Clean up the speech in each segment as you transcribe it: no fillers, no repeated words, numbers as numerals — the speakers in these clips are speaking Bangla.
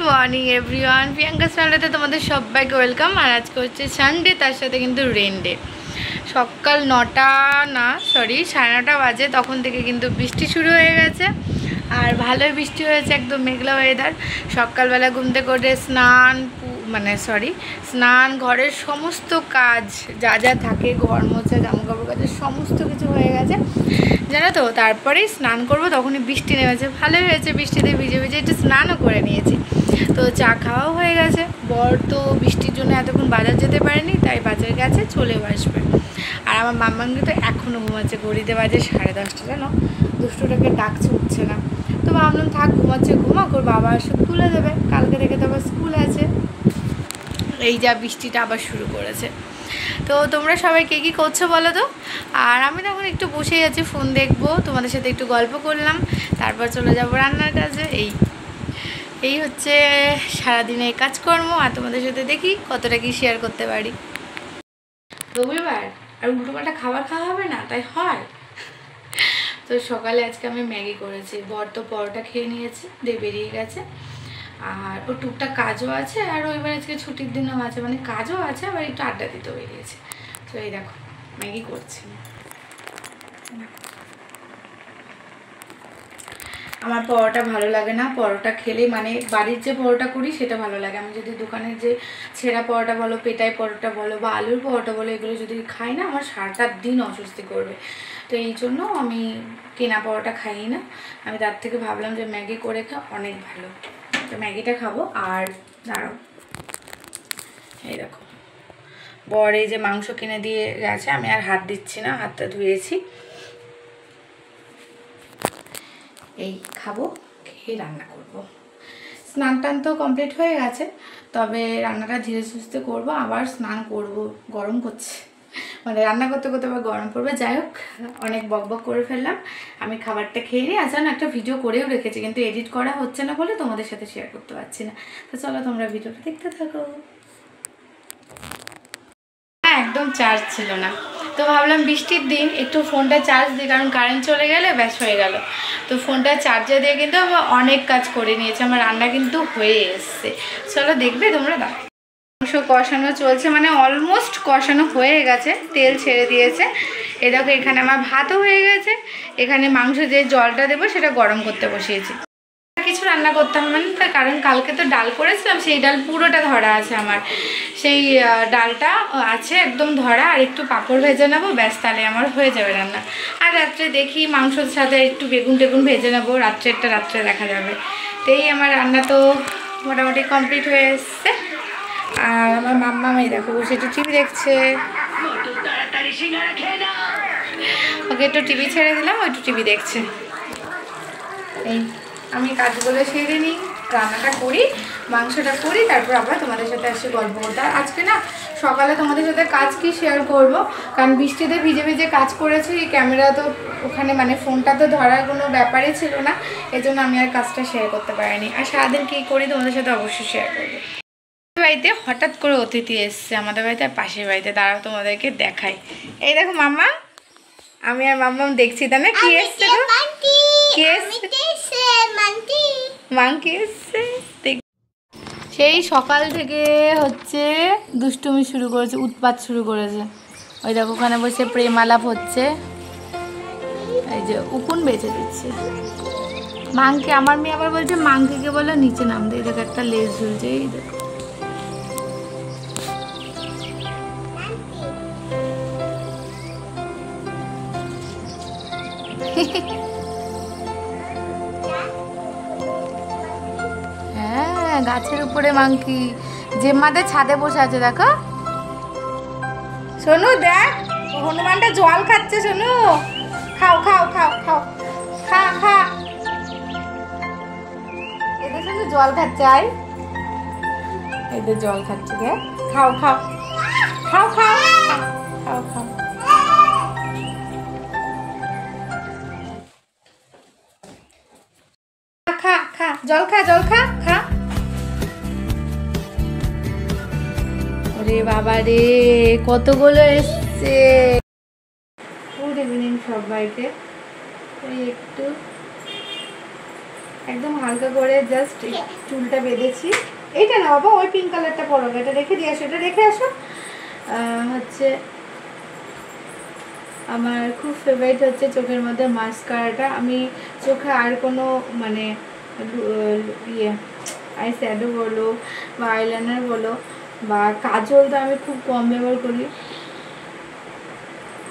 মর্নিং এভরিওয়ান, প্রিয়াঙ্কা চ্যানেলতে তোমাদের সবাইকে ওয়েলকাম। আর আজকে হচ্ছে সানডে, তার সাথে কিন্তু রেন ডে। সকাল 9টা না সরি 9:30 বাজে, তখন থেকে কিন্তু বৃষ্টি শুরু হয়ে গেছে। আর ভালোই বৃষ্টি হয়েছে, একদম মেঘলা ওয়েদার। সকালবেলা ঘুম থেকে করে স্নান, ঘরের সমস্ত কাজ যা যা থাকে, ঘর মোছা, জামাকাপড় কাচা, সমস্ত কিছু হয়ে গেছে জানো তো। তারপরেই স্নান করব, তখনই বৃষ্টি নেমেছে। ভালোই হয়েছে, বৃষ্টিতে ভিজে ভিজে একটু স্নানও করে নিয়েছি। তো চা খাওয়াও হয়ে গেছে। বর তো বৃষ্টির জন্য এতক্ষণ বাজার যেতে পারেনি, তাই বাজার গেছে, চলেও আসবে। আর আমার মাম্মাকে তো এখনও ঘুমাচ্ছে, ঘড়িতে বাজে 10:30 জানো। দুষ্টুটাকে ডাকছে, উঠছে না। তো ভাবলাম থাক, ঘুমাচ্ছে ঘুমাক, ওর বাবা এসে তুলে দেবে, কালকে থেকে তো আবার স্কুল আছে। এই যা বৃষ্টিটা আবার শুরু করেছে। তো তোমরা সবাই কে কী করছো বলো তো। আর আমি তখন একটু বসেই আছি, ফোন দেখবো, তোমাদের সাথে একটু গল্প করলাম, তারপর চলে যাবো রান্নার কাজে। এই হচ্ছে সারাদিনের কাজকর্ম। আর তোমাদের সাথে দেখি কতটা কি শেয়ার করতে পারি। রবিবার আর উল্টোপাল্টা খাবার খাওয়া হবে না, তাই হয়। তো সকালে আজকে আমি ম্যাগি করেছি। বর তো পরোটা খেয়ে নিয়েছে, দিয়ে বেরিয়ে গেছে। আর ও টুকটাক কাজও আছে, আর ওইবার আজকে ছুটির দিনও আছে, মানে কাজও আছে, আবার একটু আড্ডা দিতেও বেরিয়েছে। তো এই দেখো ম্যাগি করছি। আমার পরোটা ভালো লাগে না, পরোটা খেলে মানে বাড়ির যে পরোটা করি সেটা ভালো লাগে। আমি যদি দোকানের যে ছেঁড়া পরোটা বলো, পেটাই পরোটা বলো, বা আলুর পরোটা বলো, এগুলো যদি খাই না, আমার সারাটা দিন অস্বস্তি করবে। তো এই জন্য আমি কেনা পরোটা খাই না। আমি তার থেকে ভাবলাম যে ম্যাগি করে খা, অনেক ভালো। তো ম্যাগিটা খাবো। আর দাঁড়াও, এই দেখো বর এই যে মাংস কিনে দিয়ে গেছে, আমি আর হাত দিচ্ছি না, হাতটা ধুয়েছি। এই খাবো, খেয়ে রান্না করব। স্নান টান তো কমপ্লিট হয়ে গেছে, তবে রান্নাটা ধীরে সুস্থে করবো। আবার স্নান করব, গরম করছে, মানে রান্না করতে করতে আবার গরম পড়বে। যাই হোক, অনেক বকবক করে ফেললাম। আমি খাবারটা খেয়ে নিই। আচ্ছা, একটা ভিডিও করেও রেখেছি, কিন্তু এডিট করা হচ্ছে না বলে তোমাদের সাথে শেয়ার করতে পারছি না। তো চলো তোমরা ভিডিওটা দেখতে থাকো। একদম চার্জ ছিল না, তো ভাবলাম বৃষ্টির দিন একটু ফোনটা চার্জ দিই, কারণ কারেন্ট চলে গেলে ব্যাস হয়ে গেল। তো ফোনটা চার্জে দিয়ে কিন্তু আমার অনেক কাজ করে নিয়েছে। আমার রান্না কিন্তু হয়ে এসছে, চলো দেখবে তোমরা। মাংস কষানো চলছে, মানে অলমোস্ট কষানো হয়ে গেছে, তেল ছেড়ে দিয়েছে। এ দেখো এখানে আমার ভাতও হয়ে গেছে। এখানে মাংস যে জলটা দেবো সেটা গরম করতে বসিয়েছি। কিছু রান্না করতে হবে না, তার কারণ কালকে তো ডাল করেছিলাম, সেই ডাল পুরোটা ধরা আছে আমার। সেই ডালটা আছে একদম ধরা, আর একটু পাঁপড় ভেজে নেবো, ব্যাস, তাহলে আমার হয়ে যাবে রান্না। আর রাত্রে দেখি মাংসর সাথে একটু বেগুন টেগুন ভেজে নেবো, রাত্রে দেখা যাবে। তো এই আমার রান্না তো মোটামুটি কমপ্লিট হয়ে এসছে। আর আমার মাম্মা মেয়ে দেখো বসে একটু টিভি দেখছে। ওকে একটু টিভি ছেড়ে দিলাম, ও একটু টিভি দেখছে। এই আমি কাজগুলো সেরে নিই, রান্নাটা করি, মাংসটা করি, তারপর আবার তোমাদের সাথে এসে গল্প করতে। আর আজকে না সকালে তোমাদের সাথে কাজ কি শেয়ার করব, কারণ বৃষ্টিতে ভিজে ভিজে কাজ করেছি। ক্যামেরা তো ওখানে, মানে ফোনটা তো ধরার কোনো ব্যাপারই ছিল না, এজন্য আমি আর কাজটা শেয়ার করতে পারিনি। আর সারাদিন কী করি তোমাদের সাথে অবশ্যই শেয়ার করবো। বাড়িতে হঠাৎ করে অতিথি এসছে আমাদের বাড়িতে, আর পাশের বাড়িতে, দাঁড়াও তোমাদেরকে দেখাই। এই দেখো মাম্মা, আমি আর মাম্মাম দেখছি, তাই না? কি এসছে গো? কি এসছে? মাংকি এসছে। সেই সকাল থেকে হচ্ছে দুষ্টুমি শুরু করেছে, উৎপাত শুরু করেছে। ওই দেখো ওখানে বসে প্রেম আলাপ হচ্ছে, এই যে উকুন বেঁচে দিচ্ছে। মাংকি, আমার মেয়ে আবার বলছে মাংকিকে বলো নিচে নামতে। এই দেখো একটা লেজ ঝুলছে, এই দেখো। হ্যাঁ, গাছের উপরে মাংকি, জেম্মাদের ছাদে বসে আছে দেখো। সোনু দেখ, হনুমানটা জল খাচ্ছে। সোনু খাও খাও খাও খাও, খা খা। এদের সোনু জল খাচ্ছে, আয় এদের জল খাচ্ছে, দেখ। খাও খাও খাও খাও খাও খাও। খা খা, জল খা, জল খা, খা। ওরে বাবা রে, কতগুলো এসছে। গুড ইভিনিং সবাইকে। একটু একদম হালকা করে জাস্ট চুলটা বেঁধেছি। এইটা না বাবা, ওই পিঙ্ক কালারটা পরো, এটা রেখে দিয়ে আসো, এটা রেখে আসো। হচ্ছে আমার খুব ফেভারিট হচ্ছে চোখের মধ্যে মাস্কারাটা। আমি চোখে আর কোনো মানে ইয়ে আই শ্যাডো বলো বা আইলাইনার বলো বা কাজল তো আমি খুব কম ব্যবহার করি।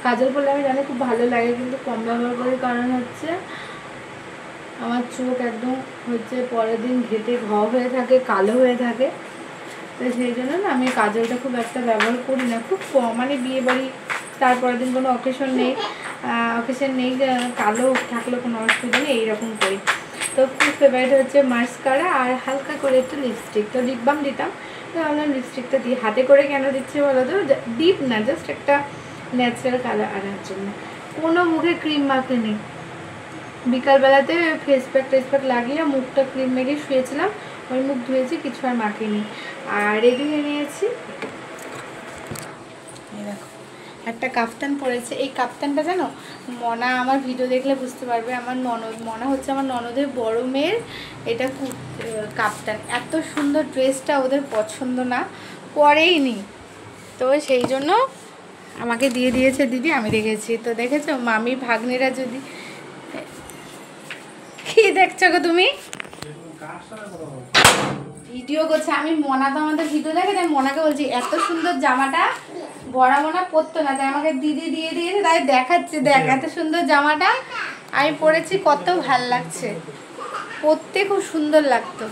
কাজল করলে আমি জানি খুব ভালো লাগে, কিন্তু কম ব্যবহার করি, কারণ হচ্ছে আমার চোখ একদম হচ্ছে পরের দিন ঘেটে হয়ে থাকে, কালো হয়ে থাকে। তো সেই জন্য না আমি কাজলটা খুব একটা ব্যবহার করি না, খুব কম। মানে বিয়ে বাড়ি তারপরের দিন কোনো অকেশন নেই, কালো থাকলেও কোনো অসুবিধা নেই, এইরকম করি। তো খুব ফেভারিট হচ্ছে মাস্কারা আর হালকা করে একটু লিপস্টিক। তো লিপ বাম দিতাম, তো ভাবলাম লিপস্টিকটা দিই। হাতে করে কেন দিচ্ছি বলো তো, ডিপ না, জাস্ট একটা ন্যাচারাল কালার আনার জন্য। কোনো মুখে ক্রিম মাখে নেই। বিকালবেলাতে ফেস প্যাক লাগিয়ে মুখটা ক্রিম মেখে শুয়েছিলাম, ওই মুখ ধুয়েছি, কিছু আর মাখিনি। আর রেডি হয়ে নিয়েছি, দেখো একটা কাফতান পরেছে। এই কাফতানটা জানো, মনা আমার ভিডিও দেখলে বুঝতে পারবে, আমার ননদ, মনা হচ্ছে আমার ননদের বড় মেয়ের এটা কাফতান। এত সুন্দর ড্রেসটা ওদের পছন্দ না, পরেই নি, তো সেই জন্য আমাকে দিয়ে দিয়েছে দিদি, আমি রেখেছি। তো দেখেছো মামি ভাগ্নিরা যদি, কি দেখছো গো তুমি? ভিডিও করছে। আমি মনা তো আমাদের ভিডিও দেখে, তাই মনাকে বলছি এত সুন্দর জামাটা বড় মনা পরতো না, তাই আমাকে দিদি দিয়ে দিয়েছে, তাই দেখাচ্ছি, দেখ এত সুন্দর জামাটা আমি পরেছি, কত ভাল লাগছে, পরতে খুব সুন্দর লাগতো।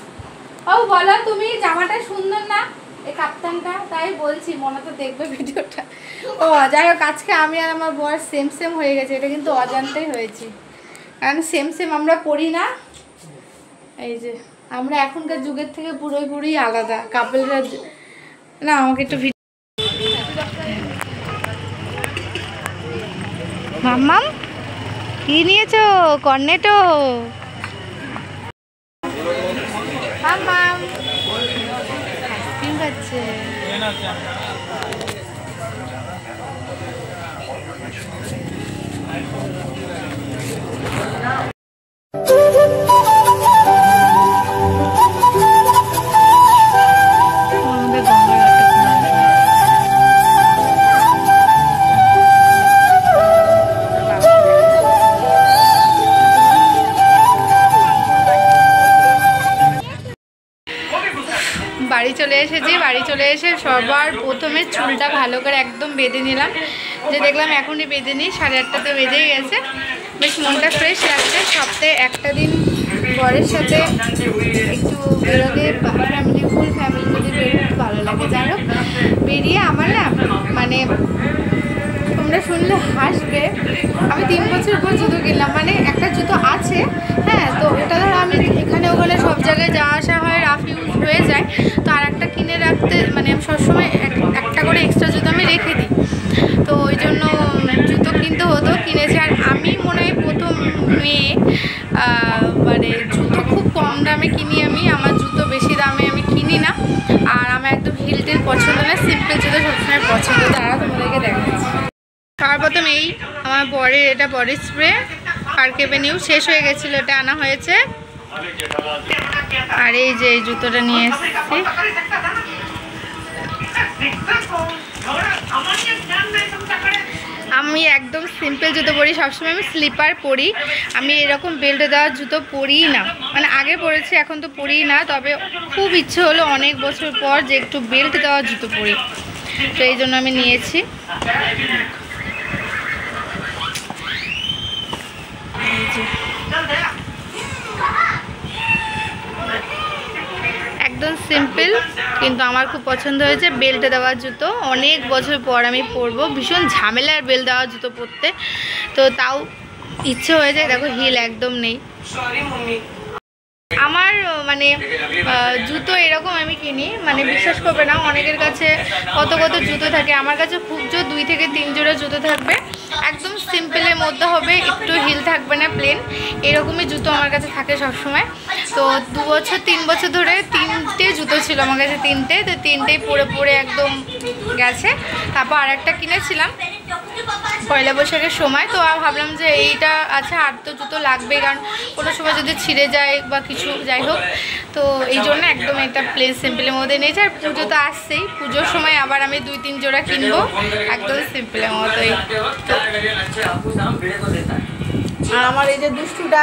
ও বলো তুমি, জামাটা সুন্দর না এই কাপ্তানটা? তাই বলছি, মনা তো দেখবে ভিডিওটা। ও যাই হোক, আজকে আমি আর আমার বর সেম সেম হয়ে গেছে, এটা কিন্তু অজান্তেই হয়েছি, কারণ সেম সেম আমরা পড়ি না। এই যে আমরা এখনকার যুগের থেকে পুরোপুরি আলাদা কাপলরা। না আমাকে একটু মাম্মাম কি নিয়েছো? কর্নেটো। মাম্মাম আইসক্রিম খাচ্ছে। বাড়ি চলে এসেছি, বাড়ি চলে এসে সবার প্রথমে চুলটা ভালো করে একদম বেঁধে নিলাম, যে দেখলাম এখনই বেঁধে নিই, 8:30 বেজেই গেছে। বেশ মনটা ফ্রেশ লাগছে। সপ্তাহে একটা দিন বরের সাথে একটু বেরোলে, ফ্যামিলি ফুল ফ্যামিলি যদি বেরোতে ভালো লাগে। যাই হোক, বেরিয়ে আমার না মানে তোমরা শুনলে হাসবে, আমি 3 বছর পর জুতো কিনলাম। মানে একটা জুতো আছে, হ্যাঁ, তো ওটা ধরো আমি এখানে ওখানে সব জায়গায় যাওয়া আসা হয়, রাফ ইউজ হয়ে যায়, তো আর একটা কিনে রাখতে মানে আমি সবসময় একটা করে এক্সট্রা জুতো আমি রেখে দিই, তো ওই জন্য জুতো কিনতে হতো, কিনেছি। আর আমি মনে হয় প্রথম মেয়ে, মানে জুতো খুব কম দামে কিনি আমি, আমার জুতো বেশি দামে আমি কিনি না। আর আমার একদম হিল টিল পছন্দ না, সিম্পল জুতো সবসময় পছন্দ। তারা তোমাদেরকে দেখাচ্ছি। সর্বপ্রথম এই আমার বরের, এটা বডি স্প্রে পার্ক এভিনিউ, শেষ হয়ে গেছিলো, এটা আনা হয়েছে। আর এই যে এই জুতোটা নিয়ে এসেছি, আমি একদম সিম্পল জুতো পরি সবসময়, আমি স্লিপার পরি, আমি এরকম বেল্ট দেওয়ার জুতো পরিই না। মানে আগে পরেছি, এখন তো পরিই না, তবে খুব ইচ্ছে হলো অনেক বছর পর যে একটু বেল্ট দেওয়ার জুতো পরি, তো এই জন্য আমি নিয়েছি। একদম সিম্পল, কিন্তু আমার খুব পছন্দ হয়েছে। বেল্ট দেওয়া জুতো অনেক বছর পর আমি পরবো, ভীষণ ঝামেলার বেল্ট দেওয়া জুতো পরতে, তো তাও ইচ্ছে হয়ে যায়। দেখো হিল একদম নেই আমার, মানে জুতো এরকম আমি কিনি, মানে বিশ্বাস করবে না, অনেকের কাছে কত কত জুতো থাকে, আমার কাছে খুব জোর 2 থেকে 3 জোড়া জুতো থাকবে, একদম সিম্পলের মধ্যে হবে, একটু হিল থাকবে না, প্লেন, এরকমই জুতো আমার কাছে থাকে সবসময়। তো 2 বছর 3 বছর ধরে 3টে জুতো ছিল আমার কাছে, 3টে, তো 3টেই পরে পরে একদম গেছে। তারপর আর একটা কিনেছিলাম, পয়লা বৈশাখের সময়। তো ভাবলাম যে এইটা আছে, আর তো জুতো লাগবে, কারণ কোনো সময় যদি ছিঁড়ে যায় বা কিছু যাই হোক, তো এই জন্য একদম একটা প্লেন সিম্পলের মধ্যে নিয়েছি। আর পুজো তো আসছেই, পুজোর সময় আবার আমি 2-3 জোড়া কিনবো একদম সিম্পলের মতোই। আর আমার এই যে দুষ্টুটা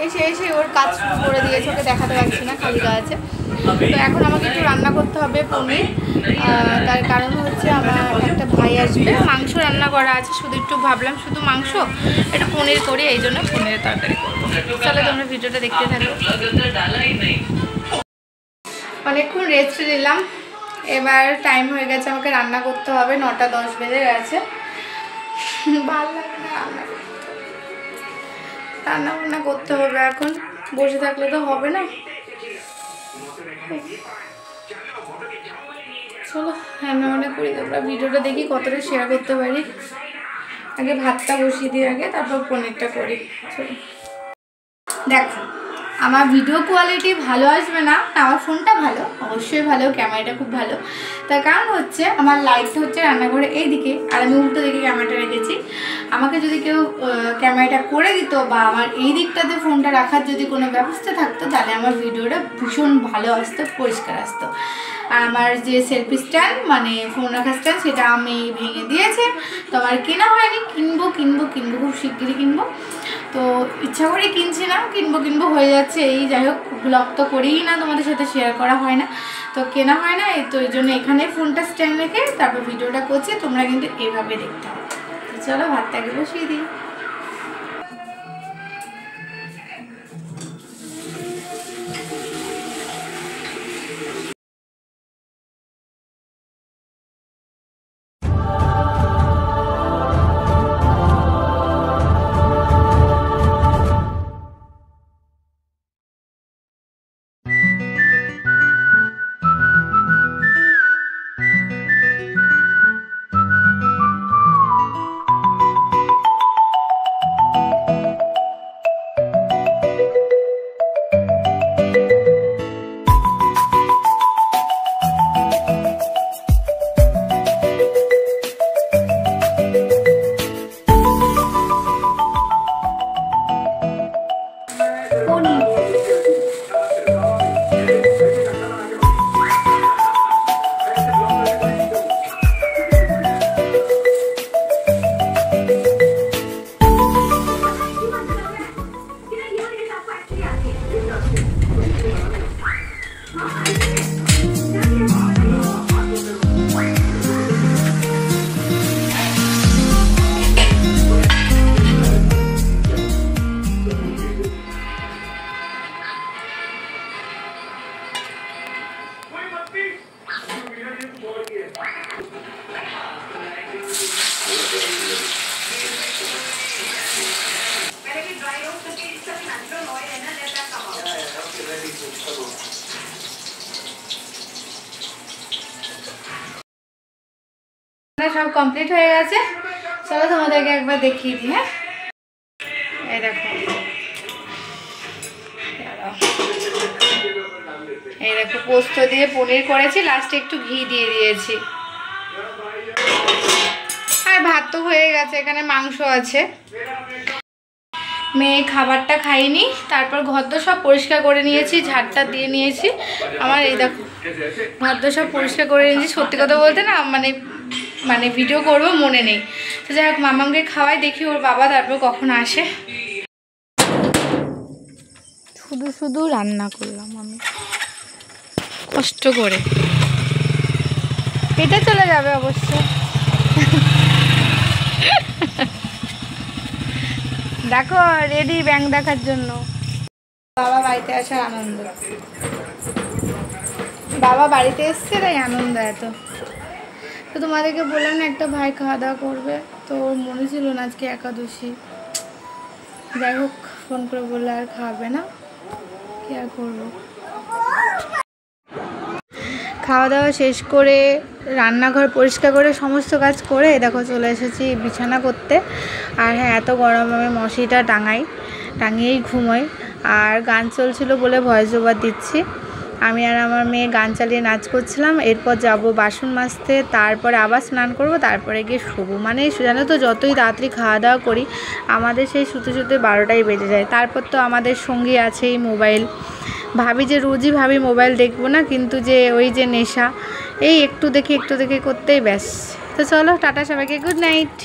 এসে ওর কাজ শুরু করে দিয়েছে, ওকে দেখাতে পারছি না, খালি গা আছে। তো এখন আমাকে একটু রান্না করতে হবে পনির। তার কারণ হচ্ছে আমার একটা ভাই আসবে, মাংস রান্না করা আছে, শুধু একটু ভাবলাম শুধু মাংস একটু পনির করি, এই জন্য পনিরের তরকারি করবো। চলো তোমরা ভিডিওটা দেখতে থাকো। অনেকক্ষণ রেস্ট নিলাম, এবার টাইম হয়ে গেছে, আমাকে রান্না করতে হবে। 9:10 বেজে গেছে, ভালো লাগে না রান্না বান্না করতে হবে। এখন বসে থাকলে তো হবে না, চলো রান্না বান্না করি। তোমরা ভিডিওটা দেখি কতটা শেয়ার করতে পারি। আগে ভাতটা বসিয়ে দিই আগে, তারপর পনিরটা করি। চলো দেখো, আমার ভিডিও কোয়ালিটি ভালো আসবে না, আমার ফোনটা ভালো, অবশ্যই ভালো, ক্যামেরাটা খুব ভালো। তার কারণ হচ্ছে আমার লাইটটা হচ্ছে রান্নাঘরে এই দিকে, আর আমি উল্টো দিকে ক্যামেরাটা রেখেছি। আমাকে যদি কেউ ক্যামেরাটা করে দিত বা আমার এই দিকটাতে ফোনটা রাখার যদি কোনো ব্যবস্থা থাকতো, তাহলে আমার ভিডিওটা ভীষণ ভালো আসতো, পরিষ্কার আসতো। আর আমার যে সেলফি স্ট্যান্ড মানে ফোন রাখার স্ট্যান্ড, সেটা আমি ভেঙে দিয়েছে, তো আমার কেনা হয়নি। কিনবো খুব শিগগিরই কিনবো। তো ইচ্ছা করে কিনছি না, কিনবো হয়ে যাচ্ছে। এই যাই হোক, ব্লগ তো করেই না, তোমাদের সাথে শেয়ার করা হয় না, তো কেনা হয় না। তো এই জন্য এখানে ফোনটা স্ট্যান্ড রেখে তারপর ভিডিওটা করছি। তোমরা কিন্তু এভাবে দেখতে হবে। চলো ভাতটাকে বসিয়ে দিই। সব কমপ্লিট হয়ে গেছে, চলো তোমাদেরকে একবার দেখিয়ে দিই। হ্যাঁ, এই দেখো, এই দেখো পোস্ত দিয়ে পনির করেছি, লাস্টে একটু ঘি দিয়ে দিয়েছি। আর ভাত তো হয়ে গেছে, এখানে মাংস আছে। মেয়ে খাবারটা খাইনি, তারপর ঘরদোর সব পরিষ্কার করে নিয়েছি, ঝাড়টা দিয়ে নিয়েছি। আমার এই দেখো ঘরদোর সব পরিষ্কার করে নিয়েছি। সত্যি কথা বলতে না, মানে ভিডিও করব মনে নেই। তো যাই হোক, মামাকে খাওয়াই, দেখি ওর বাবা তারপর কখন আসে। শুধু রান্না করলাম আমি কষ্ট করে, এটা চলে যাবে অবশ্য। দেখো রেডি ব্যাংক দেখার জন্য। বাবা বাড়িতে আসার আনন্দ, বাবা বাড়িতে এসছে তাই আনন্দ এত। তো তোমাদেরকে বললাম না একটা ভাই খাওয়া দাওয়া করবে, তো মনে ছিল না আজকে একাদশী। যাই হোক, ফোন করে বললে আর খাবে না, কি আর করবো। খাওয়া দাওয়া শেষ করে রান্নাঘর পরিষ্কার করে সমস্ত কাজ করে দেখো চলে এসেছি বিছানা করতে। আর হ্যাঁ, এত গরম আমি মশারিটা টাঙিয়েই ঘুমোই। আর গান চলছিল বলে ভয়েস ওভার দিচ্ছি। আমি আর আমার মেয়ে গান চালিয়ে নাচ করছিলাম। এরপর যাব বাসন মাজতে, তারপরে আবার স্নান করব, তারপরে গিয়ে শোবো। মানে জানো তো যতই তাড়াতাড়ি খাওয়া দাওয়া করি আমাদের সেই শুতে শুতে 12টাই বেজে যায়। তারপর তো আমাদের সঙ্গী আছেই মোবাইল। ভাবি যে রোজই ভাবি মোবাইল দেখবো না, কিন্তু যে ওই যে নেশা, এই একটু দেখি করতেই ব্যাস। তো চলো টাটা সবাইকে, গুড নাইট।